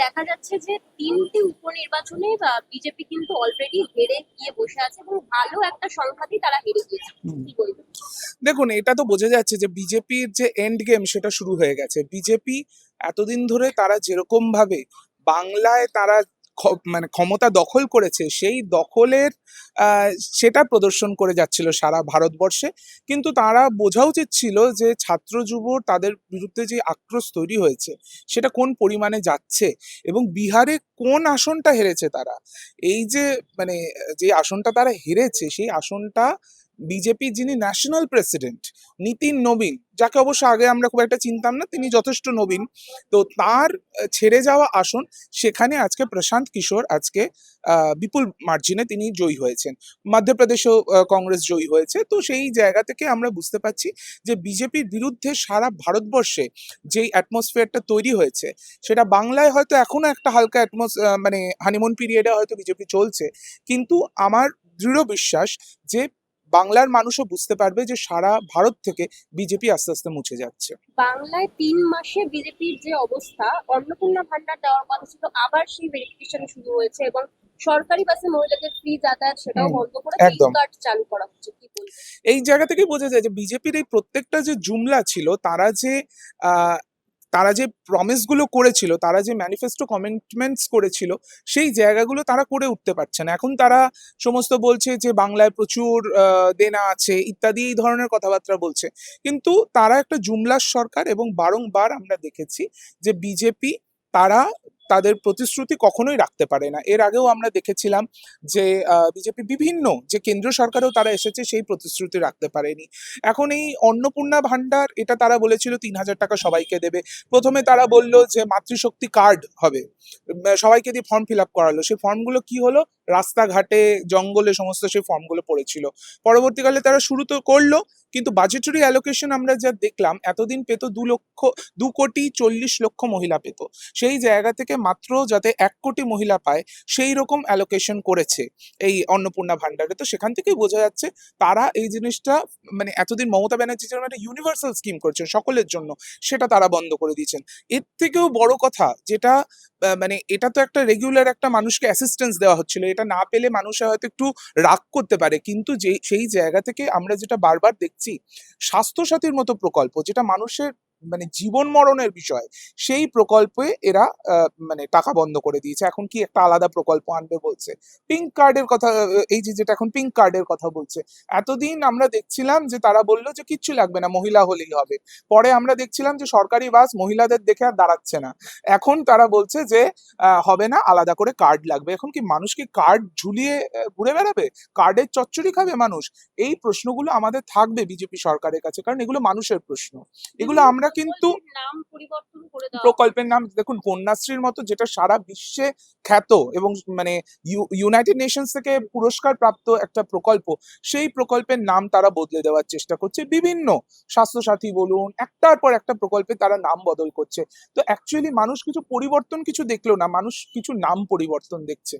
দেখা যাচ্ছে যে তিনটি উপনির্বাচনে বিজেপি কিন্তু অলরেডি হেরে গিয়ে বসে আছে এবং ভালো একটা সংখ্যাতেই তারা হেরে গিয়েছে। কি বলবেন? দেখুন, এটা তো বোঝা যাচ্ছে যে বিজেপির যে এন্ড গেম সেটা শুরু হয়ে গেছে। বিজেপি এতদিন ধরে তারা যেরকম ভাবে বাংলায় তারা মানে ক্ষমতা দখল করেছে, সেই দখলের আহ, সেটা প্রদর্শন করে যাচ্ছিল সারা ভারতবর্ষে। কিন্তু তারা বোঝা উচিত ছিল যে ছাত্র যুব তাদের বিরুদ্ধে যে আক্রোশ তৈরি হয়েছে সেটা কোন পরিমাণে যাচ্ছে, এবং বিহারে কোন আসনটা হেরেছে তারা। এই যে মানে যে আসনটা তারা হেরেছে সেই আসনটা বিজেপি যিনি ন্যাশনাল প্রেসিডেন্ট নীতিন নবীন, যাকে অবশ্য আগে আমরা খুব একটা চিনতাম না, তিনি যথেষ্ট নবীন, তো তার ছেড়ে যাওয়া আসন, সেখানে আজকে প্রশান্ত কিশোর আজকে বিপুল মার্জিনে তিনি জয়ী হয়েছেন। মধ্যপ্রদেশেও কংগ্রেস জয়ী হয়েছে। তো সেই জায়গা থেকে আমরা বুঝতে পারছি যে বিজেপির বিরুদ্ধে সারা ভারতবর্ষে যেই অ্যাটমসফিয়ারটা তৈরি হয়েছে, সেটা বাংলায় হয়তো এখনো একটা হালকা মানে হানিমুন পিরিয়ডে হয়তো বিজেপি চলছে, কিন্তু আমার দৃঢ় বিশ্বাস যে বাংলার মানুষও বুঝতে পারবে যে সারা ভারত থেকে বিজেপি আস্তে আস্তে মুছে যাচ্ছে। বাংলায় 3 মাসে বিজেপির যে অবস্থা, অন্নপূর্ণা ভান্ডার দেওয়ার কথা ছিল, আবার সেই ভেরিফিকেশন শুরু হয়েছে এবং সরকারি বাসে মহিলাদের ফ্রি যাতায়াত সেটাও হুম, বন্ধ করে পিঙ্ক একদম। কার্ড চালু করা হচ্ছে। কি বলবেন? এই জায়গা থেকে বোঝা যায় যে বিজেপির এই প্রত্যেকটা যে জুমলা ছিল, আহ, তারা যে প্রমিস গুলো করেছিল, তারা যে ম্যানিফেস্টো কমিটমেন্টস করেছিল, সেই জায়গাগুলো তারা করে উঠতে পারছে না। এখন তারা সমস্ত বলছে যে বাংলায় প্রচুর দেনা আছে ইত্যাদি এই ধরনের কথাবার্তা বলছে, কিন্তু তারা একটা জুমলার সরকার, এবং বারংবার আমরা দেখেছি যে বিজেপি তারা তাদের প্রতিশ্রুতি কখনোই রাখতে পারে না। এর আগেও আমরা দেখেছিলাম যে বিজেপি বিভিন্ন যে কেন্দ্রীয় সরকারেও তারা এসেছে, সেই প্রতিশ্রুতি রাখতে পারেনি। এখন এই অন্নপূর্ণা ভান্ডার, এটা তারা বলেছিল 3,000 টাকা সবাইকে দেবে। প্রথমে তারা বলল যে মাতৃশক্তি কার্ড হবে, সবাইকে দিয়ে ফর্ম ফিল আপ করালো, সেই ফর্মগুলো কি হলো, রাস্তাঘাটে জঙ্গলে সমস্ত সেই ফর্মগুলো পড়েছিল। পরবর্তীকালে তারা শুরু তো করলো, কিন্তু বাজেটারি অ্যালোকেশন আমরা যা দেখলাম, এতদিন পেত 2,40,00,000 মহিলা পেত, সেই জায়গা থেকে মাত্র যাতে 1 কোটি মহিলা পায় সেই রকম অ্যালোকেশন করেছে এই অন্নপূর্ণা ভান্ডারে। তো সেখান থেকেই বোঝা যাচ্ছে তারা এই জিনিসটা, মানে এতদিন মমতা ব্যানার্জি যেরকম একটা ইউনিভার্সাল স্কিম করছেন সকলের জন্য, সেটা তারা বন্ধ করে দিয়েছেন। এর থেকেও বড় কথা যেটা, মানে এটা তো একটা রেগুলার একটা মানুষকে অ্যাসিস্ট্যান্স দেওয়া হচ্ছিল, এটা না পেলে মানুষ হয়তো একটু রাগ করতে পারে, কিন্তু যে সেই জায়গা থেকে আমরা যেটা বারবার দেখছি, স্বাস্থ্যসাথীর মতো প্রকল্প যেটা মানুষের মানে জীবন মরণের বিষয়, সেই প্রকল্পে এরা মানে টাকা বন্ধ করে দিয়েছে। এখন কি একটা আলাদা প্রকল্প আনবে বলছে, পিঙ্ক কার্ডের কথা, এই যে যেটা এখন পিঙ্ক কার্ডের কথা বলছে। এতদিন আমরা দেখছিলাম যে তারা বললো যে কিচ্ছু লাগবে না, মহিলা হলেই হবে। পরে আমরা দেখছিলাম যে সরকারি বাস মহিলাদের দেখে আর দাঁড়াচ্ছে না, এখন তারা বলছে যে হবে না, আলাদা করে কার্ড লাগবে। এখন কি মানুষ কি কার্ড ঝুলিয়ে ঘুরে বেড়াবে, কার্ডের চচ্চড়ি খাবে মানুষ? এই প্রশ্নগুলো আমাদের থাকবে বিজেপি সরকারের কাছে, কারণ এগুলো মানুষের প্রশ্ন। এগুলো আমরা কিন্তু নাম পরিবর্তন করে দেওয়া প্রকল্পের নাম দেখুন, কন্যাশ্রীর মতো যেটা সারা বিশ্বে খ্যাত এবং মানে ইউনাইটেড নেশনস থেকে পুরস্কার প্রাপ্ত একটা প্রকল্প, সেই প্রকল্পের নাম তারা বদলে দেওয়ার চেষ্টা করছে। বিভিন্ন স্বাস্থ্যসাথী বলুন, একটার পর একটা প্রকল্পে তারা নাম বদল করছে। তো অ্যাকচুয়ালি মানুষ কিছু পরিবর্তন কিছু দেখলো না, মানুষ কিছু নাম পরিবর্তন দেখছে।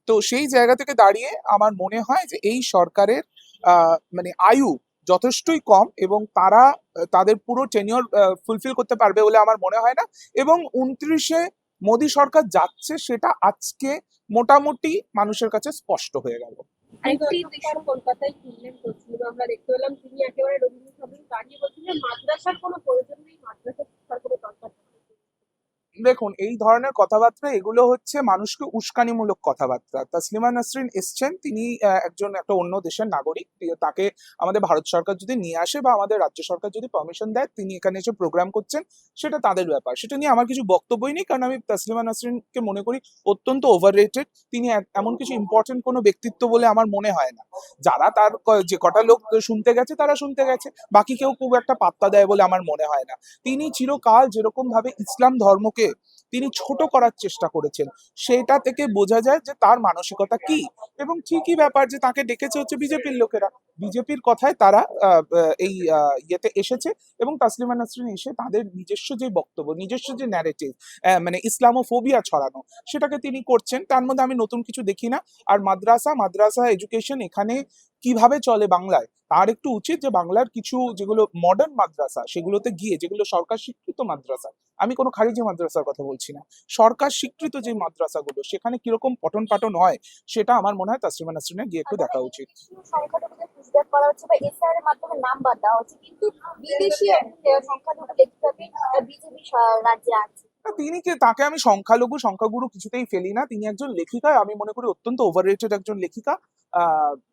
তো সেই জায়গা থেকে দাঁড়িয়ে আমার মনে হয় যে এই সরকারের মানে আয়ু যথেষ্টই কম, এবং তারা তাদের পুরো টেনিওর ফুলফিল করতে পারবে বলে আমার মনে হয় না। এবং 29-এ মোদী সরকার যাচ্ছে, সেটা আজকে মোটামুটি মানুষের কাছে স্পষ্ট হয়ে গেল। আরেকটি বিষয় কলকাতায় কিনলেন তসলিমা, আমরা দেখতে পেলাম তিনি একেবারে রবীন্দ্র সদনে দাঁড়িয়ে বলছিলেন মাদ্রাসার কোনো প্রয়োজন নেই, মাদ্রাসা শিক্ষার কোনো দরকার নেই। দেখুন, এই ধরনের কথাবার্তা এগুলো হচ্ছে মানুষকে উস্কানিমূলক কথাবার্তা। তাসলিমা নাসরিন এসছেন, তিনি একজন একটা অন্য দেশের নাগরিক, তাকে আমাদের ভারত সরকার যদি নিয়ে আসে বা আমাদের রাজ্য সরকার যদি পারমিশন দেয়, তিনি এখানে এসে প্রোগ্রাম করছেন, সেটা তাদের ব্যাপার, সেটা নিয়ে আমার কিছু বক্তব্যই নেই। কারণ আমি তাসলিমা নাসরিনকে মনে করি অত্যন্ত ওভাররেটেড। তিনি এমন কিছু ইম্পর্টেন্ট কোনো ব্যক্তিত্ব বলে আমার মনে হয় না। যারা তার যে কটা লোক শুনতে গেছে তারা শুনতে গেছে, বাকি কেউ খুব একটা পাত্তা দেয় বলে আমার মনে হয় না। তিনি চিরকাল যেরকম ভাবে ইসলাম ধর্মকে তিনি ছোট করার চেষ্টা করেছেন, সেটা থেকে বোঝা যায় যে তার মানসিকতা কি। এবং ঠিকই ব্যাপার যে তাকে ডেকেছে হচ্ছে বিজেপির লোকেরা, বিজেপির কথায় তারা এই ইয়েতে এসেছে এবং তাসলিমা নাসরিন এসে তাদের নিজস্ব যে বক্তব্য, নিজস্ব যে ন্যারেটিভ, মানে ইসলামোফোবিয়া ছড়ানো, সেটাকে তিনি করছেন। তার মধ্যে আমি নতুন কিছু দেখি না। আর মাদ্রাসা এডুকেশন এখানে কিভাবে চলে বাংলায়, তার একটু উচিত যে বাংলার কিছু যেগুলো মডার্ন মাদ্রাসা সেগুলোতে গিয়ে, যেগুলো সরকার স্বীকৃত মাদ্রাসা, আমি কোনো খারিজি মাদ্রাসার কথা বলছি না, সরকার স্বীকৃত যে মাদ্রাসাগুলো সেখানে কিরকম পঠন পাঠন হয় সেটা আমার মনে হয় তাসলিমা নাসরিনের গিয়ে একটু দেখা উচিত। সংখ্যালঘুদের পুষব্যাক করা হচ্ছে বা এসআইআর এর মাধ্যমে নাম বাদ দেওয়া হচ্ছে, কিন্তু বিদেশি সংখ্যালঘু লেখিকাকে বিজেপি রাজ্যে আছে। না, তাকে আমি সংখ্যাগুরু কিছুতেই ফেলি না। তিনি একজন লেখিকা, আমি মনে করি অত্যন্ত ওভাররেটেড একজন লেখিকা।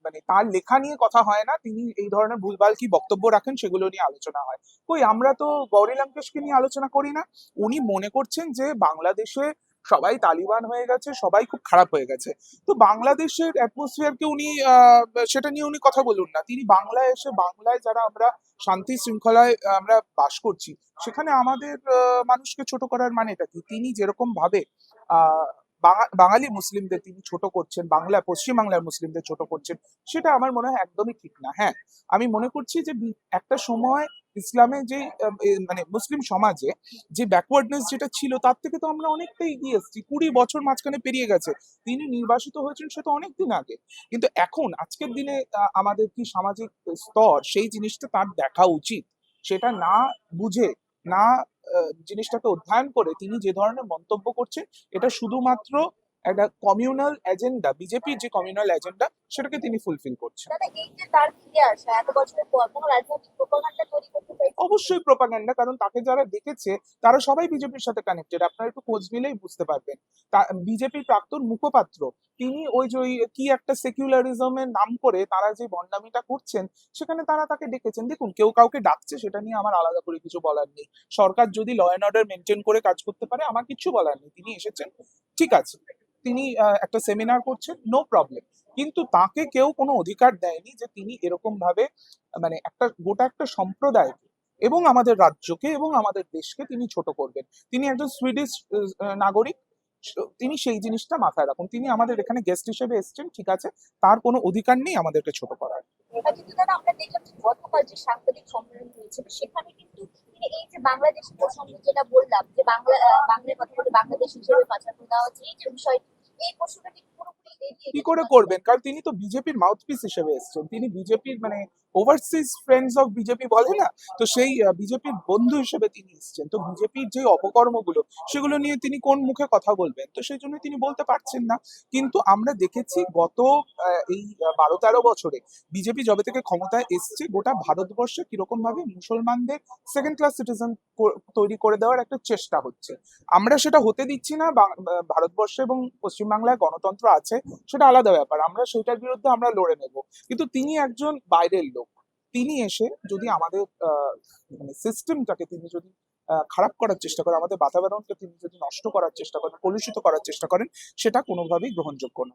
মানে তার লেখা নিয়ে কথা হয় না, তিনি এই ধরনের ভুলভাল কি বক্তব্য রাখেন সেগুলো নিয়ে আলোচনা হয়। কই, আমরা তো গৌরী লঙ্কেশকে নিয়ে আলোচনা করি না। উনি মনে করছেন যে বাংলাদেশে সবাই তালিবান হয়ে গেছে, সবাই খুব খারাপ হয়ে গেছে। তো বাংলাদেশের অ্যাটমসফিয়ারকে উনি সেটা নিয়ে উনি কথা বলুন না। তিনি বাংলায় এসে, বাংলায় যারা আমরা শান্তি শৃঙ্খলায় আমরা বাস করছি, সেখানে আমাদের মানুষকে ছোট করার মানেটা কি? তিনি যেরকম ভাবে আহ বাঙালি মুসলিমদের তিনি ছোট করছেন, পশ্চিম বাংলার মুসলিমদের ছোট করছেন, সেটা আমার মনে হয় একদমই ঠিক না। হ্যাঁ, আমি মনে করছি যে একটা সময় ইসলামে যে মানে মুসলিম সমাজে যে ব্যাকওয়ার্ডনেস যেটা ছিল, তার থেকে তো আমরা অনেকটাই এগিয়ে এসেছি। 20 বছর মাঝখানে পেরিয়ে গেছে। তিনি নির্বাসিত হয়েছেন সে তো অনেকদিন আগে। কিন্তু এখন আজকের দিনে আমাদের কি সামাজিক স্তর, সেই জিনিসটা তার দেখা উচিত। সেটা না বুঝে, না জিনিসটাকে অধ্যয়ন করে তিনি যে ধরনের মন্তব্য করছেন, এটা শুধুমাত্র একটা কমিউনাল এজেন্ডা, বিজেপির যে কমিউনাল এজেন্ডা, সেটাকে তিনি ফুলফিল করছেন। দাদা, এই যে তার ফিরে আসা এত বছরের পর, কোনো রাজনৈতিক প্রোপাগান্ডা তৈরি করতে চাইছে? অবশ্যই প্রোপাগান্ডা, কারণ তাকে যারা দেখেছে তারা সবাই বিজেপির সাথে কানেক্টেড। আপনারা একটু খোঁজ নিলেই বুঝতে পারবেন। বিজেপির প্রাক্তন মুখপাত্র, তিনি ওই কি একটা সেকুলারিজমের নাম করে তারা যে ভণ্ডামিটা করছেন, সেখানে তারা তাকে ডেকেছেন। দেখুন, কেউ কাউকে ডাকছে, সেটা নিয়ে আমার আলাদা করে কিছু বলার নেই। সরকার যদি ল অ্যান্ড অর্ডার মেনটেন করে কাজ করতে পারে, আমার কিছু বলার নেই। তিনি এসেছেন, ঠিক আছে, তিনি একটা সেমিনার করছেন, নো প্রবলেম। কিন্তু তাকে কেউ কোনো অধিকার দেয়নি যে তিনি এরকম ভাবে মানে গোটা একটা সম্প্রদায় এবং আমাদের রাজ্যকে এবং আমাদের দেশকে তিনি ছোট করবেন। তিনি একজন সুইডিশ নাগরিক। তিনি সেই জিনিসটা মাথায় রাখুন। তিনি আমাদের এখানে গেস্ট হিসেবে এসেছেন, ঠিক আছে, তার কোনো অধিকার নেই আমাদেরকে ছোট করার। কিন্তু দাদা, আমরা দেখলাম যে গতকাল যে সাংবাদিক সম্মেলন হয়েছিল, সেখানে কিন্তু তিনি এই যে বাংলাদেশ প্রসঙ্গে যেটা বললাম, যে বাংলার কথা বলে বাংলাদেশ হিসেবে পাচার দেওয়া হচ্ছে, এই যে বিষয়টি, এই প্রশ্নটা ঠিক পুরোপুরি এড়িয়ে কি গেছে করে বাংলাদেশ। করবেন? কারণ তিনি তো বিজেপির মাউথপিস হিসেবে এসেছেন। তিনি বিজেপির মানে ওভারসিজ ফ্রেন্ডস অফ বিজেপি বলে না, তো সেই বিজেপির বন্ধু হিসেবে তিনি এসেছেন। তো বিজেপির যে অপকর্মগুলো, সেগুলো নিয়ে তিনি কোন মুখে কথা বলবেন? তো সেই জন্য তিনি বলতে পারছেন না। কিন্তু আমরা দেখেছি গত এই 12-13 বছরে বিজেপি যবে থেকে ক্ষমতায় এসছে, গোটা ভারতবর্ষে কিরকম ভাবে মুসলমানদের সেকেন্ড ক্লাস সিটিজেন তৈরি করে দেওয়ার একটা চেষ্টা হচ্ছে। আমরা সেটা হতে দিচ্ছি না। ভারতবর্ষে এবং পশ্চিমবাংলায় গণতন্ত্র আছে, সেটা আলাদা ব্যাপার, আমরা সেটার বিরুদ্ধে আমরা লড়ে নেব। কিন্তু তিনি একজন বাইরের লোক। তিনি এসে যদি আমাদের মানে সিস্টেমটাকে তিনি যদি খারাপ করার চেষ্টা করেন, আমাদের বাতাবরণকে তিনি যদি নষ্ট করার চেষ্টা করেন, কলুষিত করার চেষ্টা করেন, সেটা কোনোভাবেই গ্রহণযোগ্য না।